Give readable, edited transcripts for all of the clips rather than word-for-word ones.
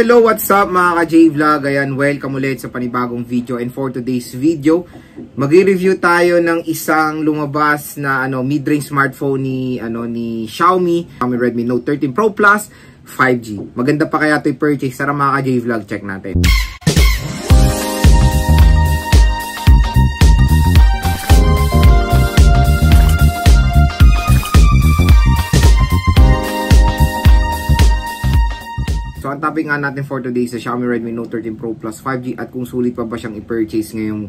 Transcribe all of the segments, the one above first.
Hello, what's up mga ka-J-Vlog? Ayan, welcome ulit sa panibagong video. And for today's video, mag-review tayo ng isang lumabas na mid-range smartphone ni Xiaomi Redmi Note 13 Pro Plus 5G. Maganda pa kaya ito i-purchase? Tara mga ka-J-Vlog, check natin. So, ang topic nga natin for today sa Xiaomi Redmi Note 13 Pro Plus 5G at kung sulit pa ba siyang i-purchase ngayong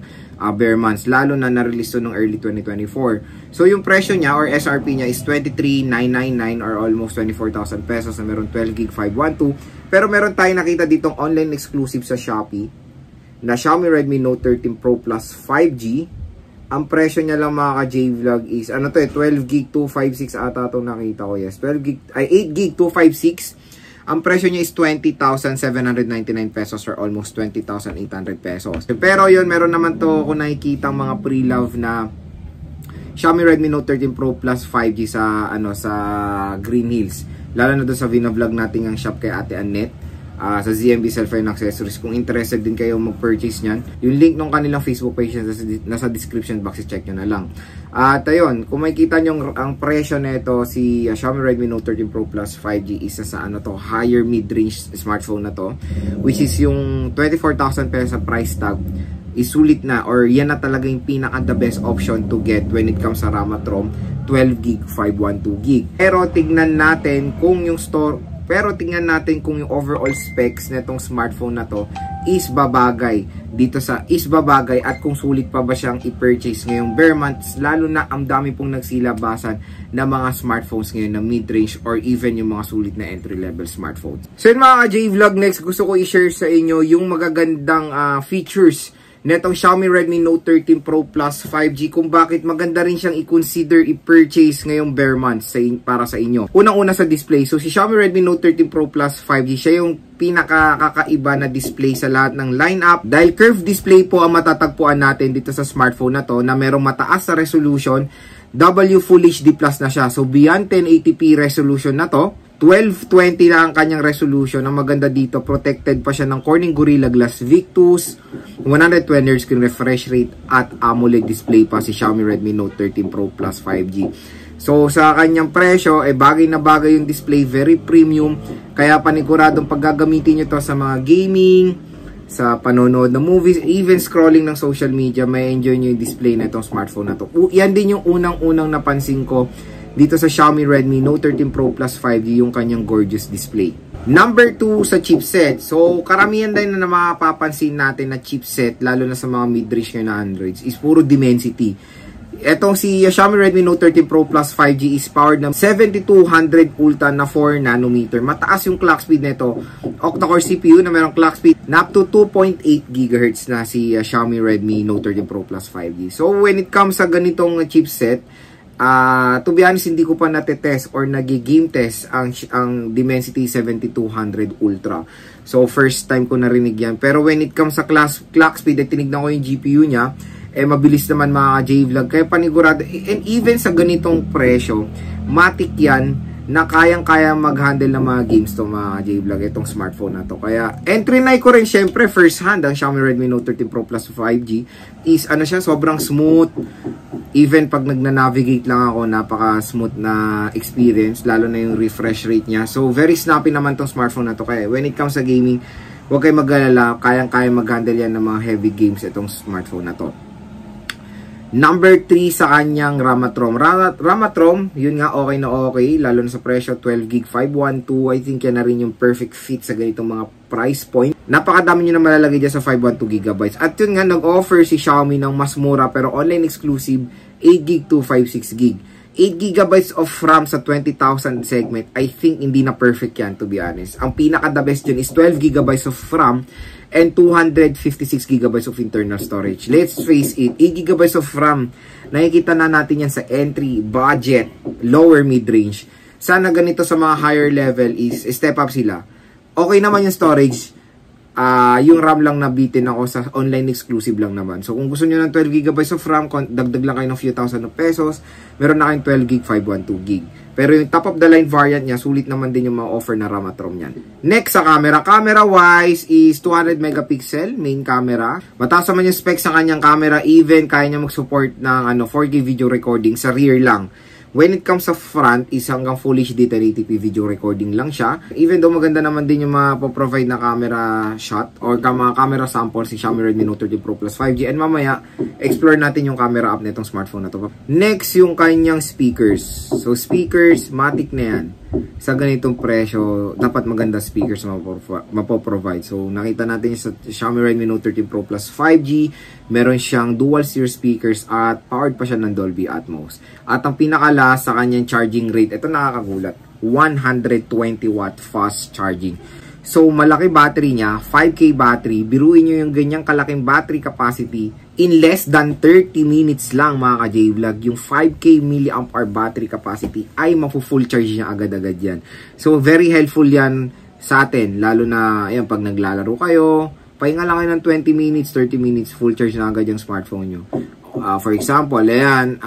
bare months, lalo na na-release to ng early 2024. So, yung presyo niya or SRP niya is 23,999 or almost 24,000 pesos na meron 12GB 512. Pero meron tayong nakita ditong online exclusive sa Shopee na Xiaomi Redmi Note 13 Pro Plus 5G. Ang presyo niya lang mga ka-J-Vlog is 12GB 256 ata itong nakita ko. Yes, 8GB 256. Ang presyo niya is 20,799 pesos or almost 20,800 pesos. Pero yun, meron naman to kung nakikita mga pre-love na Xiaomi Redmi Note 13 Pro Plus 5G sa Green Hills. Lalo na doon sa vlog natin ang shop kay Ate Annette. Sa ZMB Cellphone Accessories. Kung interested din kayo mag-purchase nyan, yung link ng kanilang Facebook page nasa description box, check nyo na lang. At ayun, kung makikita nyo ang presyo nito, si Xiaomi Redmi Note 13 Pro Plus 5G isa sa higher mid-range smartphone na to, which is yung 24,000 pesos sa price tag, isulit na, or yan na talaga yung pinaka the best option to get when it comes sa RAM at ROM, 12GB 512GB. Pero tingnan natin kung yung tingnan natin kung yung overall specs nitong smartphone na to is babagay at kung sulit pa ba siyang i-purchase ngayong bare months, lalo na ang dami pong nagsilabasan na mga smartphones ngayon na mid-range or even yung mga sulit na entry-level smartphones. So yun mga J-Vlog, next gusto ko i-share sa inyo yung magagandang features netong Xiaomi Redmi Note 13 Pro Plus 5G, kung bakit maganda rin siyang i-consider i-purchase ngayong bare months para sa inyo. Unang-una sa display. So si Xiaomi Redmi Note 13 Pro Plus 5G, siya yung pinakakaiba na display sa lahat ng lineup. Dahil curved display po ang matatagpuan natin dito sa smartphone na to, na merong mataas sa resolution, W Full HD Plus na siya. So beyond 1080p resolution na to, 1220 na ang kanyang resolution. Ang maganda dito, protected pa siya ng Corning Gorilla Glass Victus, 120Hz screen refresh rate at AMOLED display pa si Xiaomi Redmi Note 13 Pro Plus 5G. So sa kanyang presyo, bagay na bagay yung display, very premium. Kaya paniguradong paggagamitin nyo to sa mga gaming, sa panonood ng movies, even scrolling ng social media, may enjoy nyo yung display na itong smartphone na to. Yan din yung unang-unang napansin ko dito sa Xiaomi Redmi Note 13 Pro Plus 5G, yung kanyang gorgeous display. Number 2 sa chipset. So, karamihan din na mapapansin natin na chipset, lalo na sa mga mid-range na Androids, is puro Dimensity. Etong si Xiaomi Redmi Note 13 Pro Plus 5G is powered ng 7200 Ultra na 4nm. Mataas yung clock speed nito. Octa-core CPU na mayroong clock speed na up to 2.8 GHz na si Xiaomi Redmi Note 13 Pro Plus 5G. So, when it comes sa ganitong chipset, to be honest, hindi ko pa natetest or nag-game test ang Dimensity 7200 Ultra. So, first time ko narinig yan. Pero when it comes sa clock speed, tinignan ko yung GPU niya, mabilis naman mga J-Vlog. Kaya panigurado, and even sa ganitong presyo, matik yan na kayang-kaya mag-handle ng mga games to mga J-Vlog, itong smartphone na to. Kaya, entry na ko rin syempre first hand ang Xiaomi Redmi Note 13 Pro Plus 5G is siya, sobrang smooth. Even pag nagna-navigate lang ako, napaka-smooth na experience, lalo na yung refresh rate niya. So, very snappy naman tong smartphone na to. Kaya, when it comes sa gaming, huwag kayo mag-alala, kayang-kaya mag-handle yan ng mga heavy games itong smartphone na to. Number 3 sa kanyang RAM at ROM. RAM at ROM, yun nga okay na okay, lalo na sa presyo, 12GB 512. I think yan na rin yung perfect fit sa ganitong mga price point. Napakadami nyo na malalagay dyan sa 512GB. At yun nga, nag-offer si Xiaomi ng mas mura pero online exclusive 8GB 256GB. 8GB of RAM sa 20,000 segment, I think hindi na perfect yan, to be honest. Ang pinaka-the best dyan is 12GB of RAM and 256GB of internal storage. Let's face it, 8GB of RAM, nakikita na natin yan sa entry, budget, lower mid-range. Sana ganito sa mga higher level is step up sila. Okay naman yung storage, yung RAM lang nabitin ako sa online exclusive lang naman. So kung gusto nyo ng 12GB of RAM, dagdag lang kayo ng few thousand of pesos, meron na kayong 12GB 512GB. Pero yung top of the line variant niya, sulit naman din yung mga offer na RAM at ROM niyan. Next sa camera. Camera wise is 200 megapixel main camera. Mataas naman yung specs sa kanyang camera, even kaya niya mag-support ng 4K video recording sa rear lang. When it comes sa front, is hanggang Full HD 1080p video recording lang siya. Even though maganda naman din yung mapoprovide na camera shot or mga camera samples si Xiaomi Redmi Note 13 Pro Plus 5G. And mamaya, explore natin yung camera app na itong smartphone na to. Next, yung kanyang speakers. So, speakers, matic na yan. Sa ganitong presyo, dapat maganda speakers mapoprovide. So, nakita natin sa Xiaomi Redmi Note 13 Pro Plus 5G, meron siyang dual series speakers at powered pa siya ng Dolby Atmos. At ang pinakala sa kanyang charging rate, ito nakakagulat, 120 watt fast charging. So, malaki battery niya, 5K battery. Biruin nyo yung ganyang kalaking battery capacity in less than 30 minutes lang mga ka-J-Vlog. Yung 5K mAh battery capacity ay mafu-full charge niya agad-agad yan. So, very helpful yan sa atin. Lalo na, ayan, pag naglalaro kayo, pahinga lang kayo ng 20 minutes, 30 minutes, full charge na agad yung smartphone nyo. For example, ayan,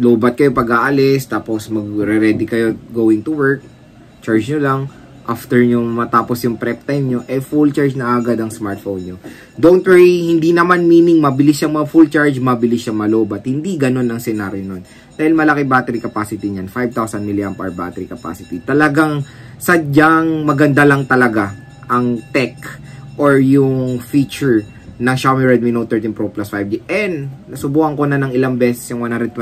low-bat kayo pag aalis, tapos magre-ready kayo going to work, charge nyo lang. After nyo matapos yung prep time nyo, full charge na agad ang smartphone nyo. Don't worry, hindi naman meaning mabilis siyang ma-full charge, mabilis siyang ma-low-bat. Hindi ganun ang scenario nun. Dahil malaki battery capacity niyan, 5,000 mAh battery capacity. Talagang sadyang maganda lang talaga ang tech or yung feature ng Xiaomi Redmi Note 13 Pro Plus 5G. And nasubukan ko na ng ilang beses yung 120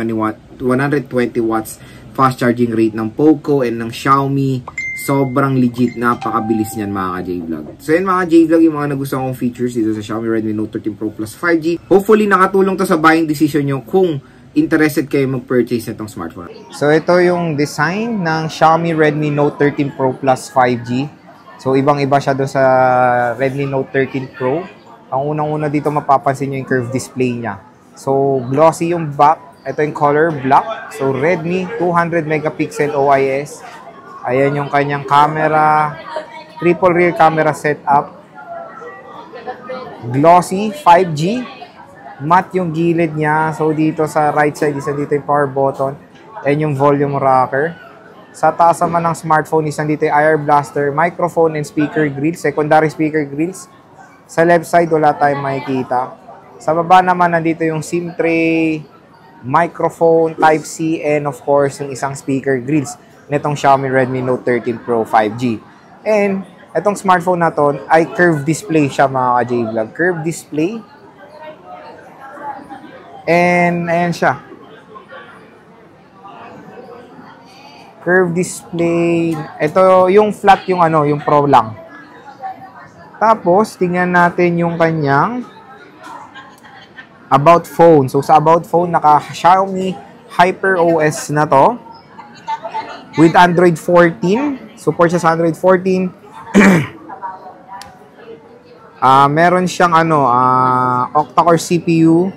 watts fast charging rate ng Poco and ng Xiaomi. Sobrang legit, napakabilis niyan mga ka-J-Vlog. So yan mga J-Vlog, yung mga nagustuhan kong features dito sa Xiaomi Redmi Note 13 Pro Plus 5G. Hopefully nakatulong to sa buying decision nyo kung interested kayo mag-purchase nitong smartphone. So ito yung design ng Xiaomi Redmi Note 13 Pro Plus 5G. So ibang-iba siya doon sa Redmi Note 13 Pro. Ang unang-una dito mapapansin nyo yung curved display niya. So glossy yung back. Ito yung color black. So Redmi 200 megapixel OIS. Ayan yung kanyang camera, triple rear camera setup, glossy, 5G, matte yung gilid niya. So dito sa right side, isa dito yung power button, and yung volume rocker. Sa taas naman ng smartphone, isa dito yung IR blaster, microphone and speaker grills, secondary speaker grills. Sa left side, wala tayong makikita. Sa baba naman, nandito yung SIM tray, microphone, Type-C, and of course, yung isang speaker grills nitong Xiaomi Redmi Note 13 Pro 5G. And itong smartphone na to ay curved display siya mga ka-J-Vlog. Curved display. And ayan siya. Curved display. Ito yung flat yung yung Pro lang. Tapos tingnan natin yung kanyang about phone. So sa about phone naka Xiaomi HyperOS na to. With Android 14, support siya sa Android 14. Meron siyang octa-core CPU,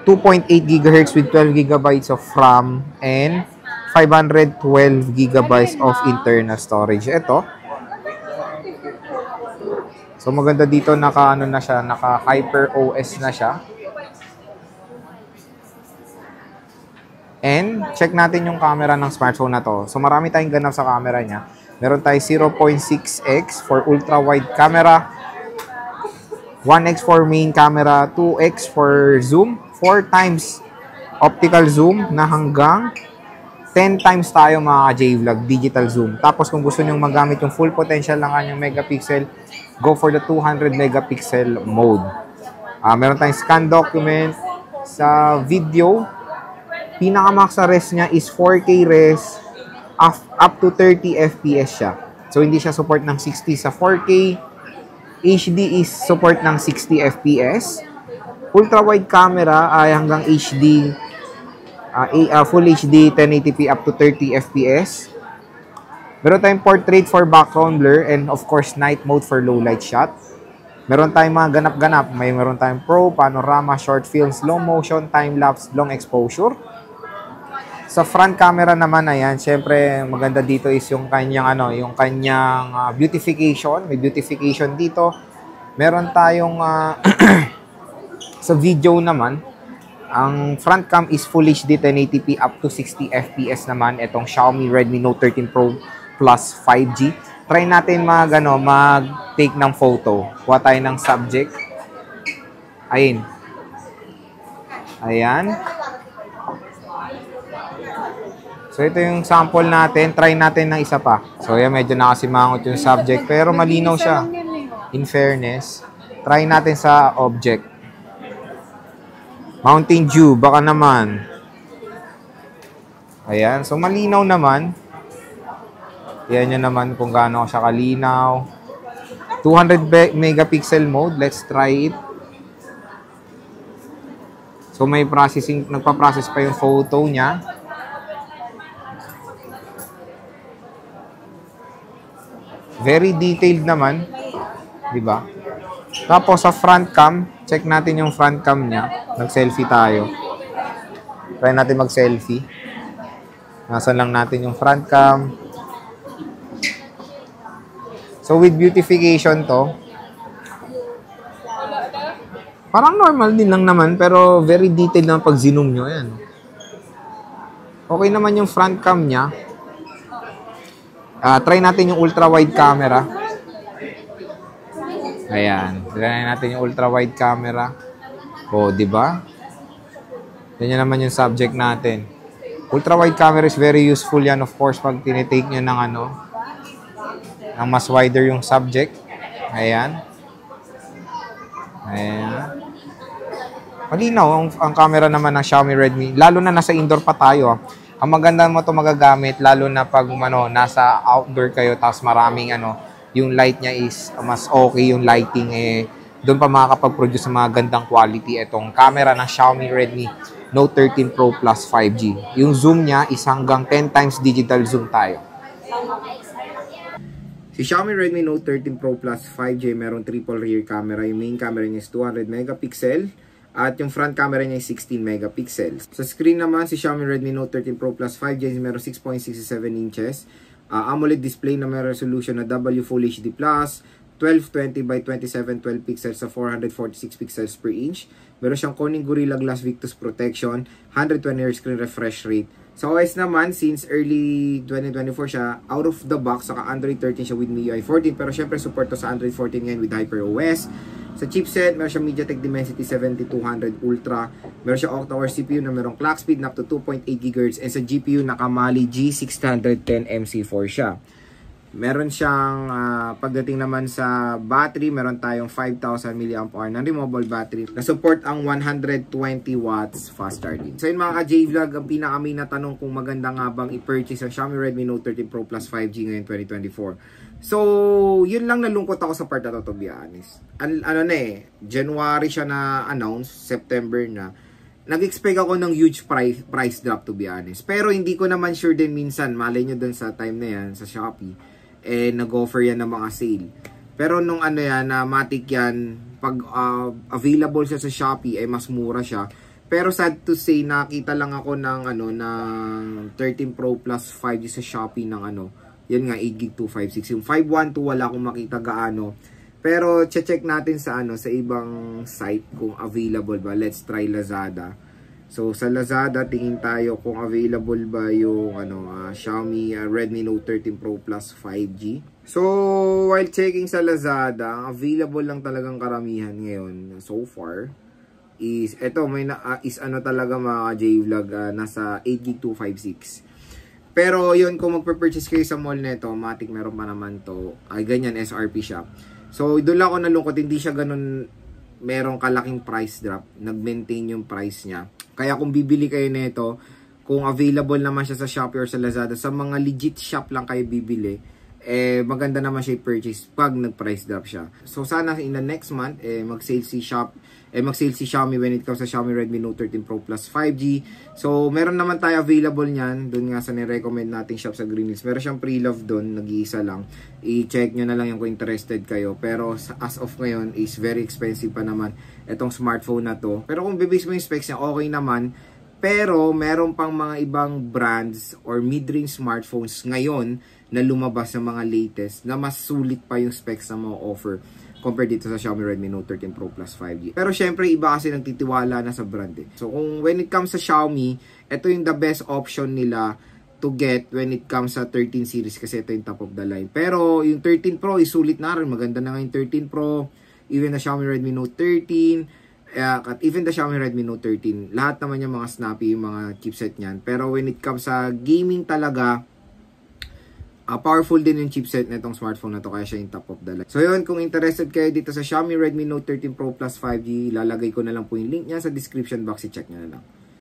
2.8 GHz with 12 GB of RAM and 512 GB of internal storage. Ito. So maganda dito naka HyperOS na siya. And check natin yung camera ng smartphone na to. So marami tayong ganap sa camera niya. Meron tayo 0.6x for ultra-wide camera, 1x for main camera, 2x for zoom, 4 times optical zoom na hanggang 10 times tayo mga J-Vlog digital zoom. Tapos kung gusto nyo magamit yung full potential ng kanyang megapixel, go for the 200 megapixel mode. Meron tayong scan document sa video. Pinaka-max na res niya is 4K res up to 30 FPS siya. So, hindi siya support ng 60 sa 4K. HD is support ng 60 FPS. Ultra-wide camera ay hanggang HD, Full HD 1080p up to 30 FPS. Meron tayong portrait for background blur and of course night mode for low light shot. Meron tayong mga ganap-ganap. Meron tayong pro, panorama, short film, slow motion, time-lapse, long exposure. Sa front camera naman, ayan, syempre maganda dito is yung kanyang yung kanyang beautification. May beautification dito. Meron tayong sa video naman, ang front cam is Full HD 1080p up to 60 FPS naman itong Xiaomi Redmi Note 13 Pro Plus 5G. Try natin mag-take ng photo. Kuha tayo ng subject. Ayun. Ayan. So, ito yung sample natin. Try natin ng isa pa. So, yan, medyo nakasimangot yung subject. Pero malinaw siya. In fairness. Try natin sa object. Mountain Dew. Baka naman. Ayan. So, malinaw naman. Yan yun naman kung gaano siya kalinaw. 200 megapixel mode. Let's try it. So, may processing. Nagpa-process pa yung photo niya. Very detailed naman, 'di ba? Tapos sa front cam, check natin yung front cam niya. Nag-selfie tayo. Try natin mag-selfie. Nasaan lang natin yung front cam. So with beautification to, parang normal din lang naman pero very detailed naman pag zoom nyo. Yan. Okay naman yung front cam niya. Try natin yung ultra-wide camera. Ayan. Try natin yung ultra-wide camera. O, di ba? Yan naman yung subject natin. Ultra-wide camera is very useful yan, of course, pag tinitake nyo ng ng mas wider yung subject. Ayan. Ayan. Malinaw ang camera naman ng Xiaomi Redmi. Lalo na nasa indoor pa tayo. Ang maganda mo ito magagamit, lalo na pag nasa outdoor kayo, tapos maraming yung light niya is mas okay yung lighting. Doon pa makakapag-produce ng mga gandang quality itong camera ng Xiaomi Redmi Note 13 Pro Plus 5G. Yung zoom niya is hanggang 10 times digital zoom tayo. Si Xiaomi Redmi Note 13 Pro Plus 5G meron triple rear camera. Yung main camera niya is 200 megapixel. At yung front camera niya is 16 megapixels. Sa screen naman, si Xiaomi Redmi Note 13 Pro Plus 5G meron 6.67 inches. AMOLED display na may resolution na W Full HD+, 1220 by 2712 pixels sa 446 pixels per inch. Meron siyang Corning Gorilla Glass Victus protection, 120Hz screen refresh rate. Sa OS naman, since early 2024 siya, out of the box, saka Android 13 siya with MIUI 14. Pero syempre, support to sa Android 14 ngayon with HyperOS. Sa chipset, meron siyang MediaTek Dimensity 7200 Ultra. Meron siyang octa-core CPU na merong clock speed na up to 2.8 GHz. And sa GPU, nakamali G610 MC4 siya. Meron siyang, pagdating naman sa battery, meron tayong 5,000 mAh na removable battery na support ang 120 watts fast charging. So yun mga ka-J-Vlog, ang pinaka-main na tanong kung maganda nga bang i-purchase ang Xiaomi Redmi Note 13 Pro Plus 5G ngayon 2024. So, yun lang nalungkot ako sa part na to be honest. January siya na-announce, September na. Nag-expect ako ng huge price drop to be honest. Pero hindi ko naman sure din minsan, malay nyo dun sa time na yan, sa Shopee, nag-offer yan ng mga sale. Pero nung matik yan, pag available siya sa Shopee, mas mura siya. Pero sad to say, nakita lang ako ng, ng 13 Pro Plus 5G sa Shopee ng yan nga, 8GB256. Yung 512, wala akong makita gaano. Pero, check natin sa sa ibang site kung available ba. Let's try Lazada. So, sa Lazada, tingin tayo kung available ba yung Xiaomi Redmi Note 13 Pro Plus 5G. So, while checking sa Lazada, available lang talagang karamihan ngayon so far is, eto, talaga mga J-Vlog, nasa 8GB256. Pero yun, kung magpe-purchase kayo sa mall nito, matik meron pa naman to. Ay, ganyan, SRP siya. So, doon lang ako nalungkot. Hindi siya ganun, merong kalaking price drop. Nag-maintain yung price niya. Kaya kung bibili kayo nito, kung available naman siya sa Shopee or sa Lazada, sa mga legit shop lang kayo bibili, maganda naman siya i-purchase pag nag-price drop siya. So, sana in the next month, mag-sale si Xiaomi when it comes sa Xiaomi Redmi Note 13 Pro Plus 5G. So, meron naman tayo available niyan. Doon nga sa ni-recommend nating shop sa Green Hills. Meron siyang pre-love doon, nag-iisa lang. I-check nyo na lang yung kung interested kayo. Pero as of ngayon, is very expensive pa naman itong smartphone na to. Pero kung bibase mo yung specs niya, okay naman. Pero meron pang mga ibang brands or mid-range smartphones ngayon na lumabas ng mga latest na mas sulit pa yung specs na ma-offer compared dito sa Xiaomi Redmi Note 13 Pro Plus 5G. Pero syempre iba kasi nagtitiwala na sa brand eh. So kung when it comes sa Xiaomi, ito yung the best option nila to get when it comes sa 13 series kasi ito yung top of the line. Pero yung 13 Pro is sulit na rin. Maganda na nga yung 13 Pro, even the Xiaomi Redmi Note 13, at even the Xiaomi Redmi Note 13, lahat naman yung mga snappy, yung mga chipset niyan. Pero when it comes sa gaming talaga, powerful din yung chipset na itong smartphone na to, kaya siya yung top of the line. So yun, kung interested kayo dito sa Xiaomi Redmi Note 13 Pro Plus 5G, lalagay ko na lang po yung link niya sa description box, i-check nyo na lang.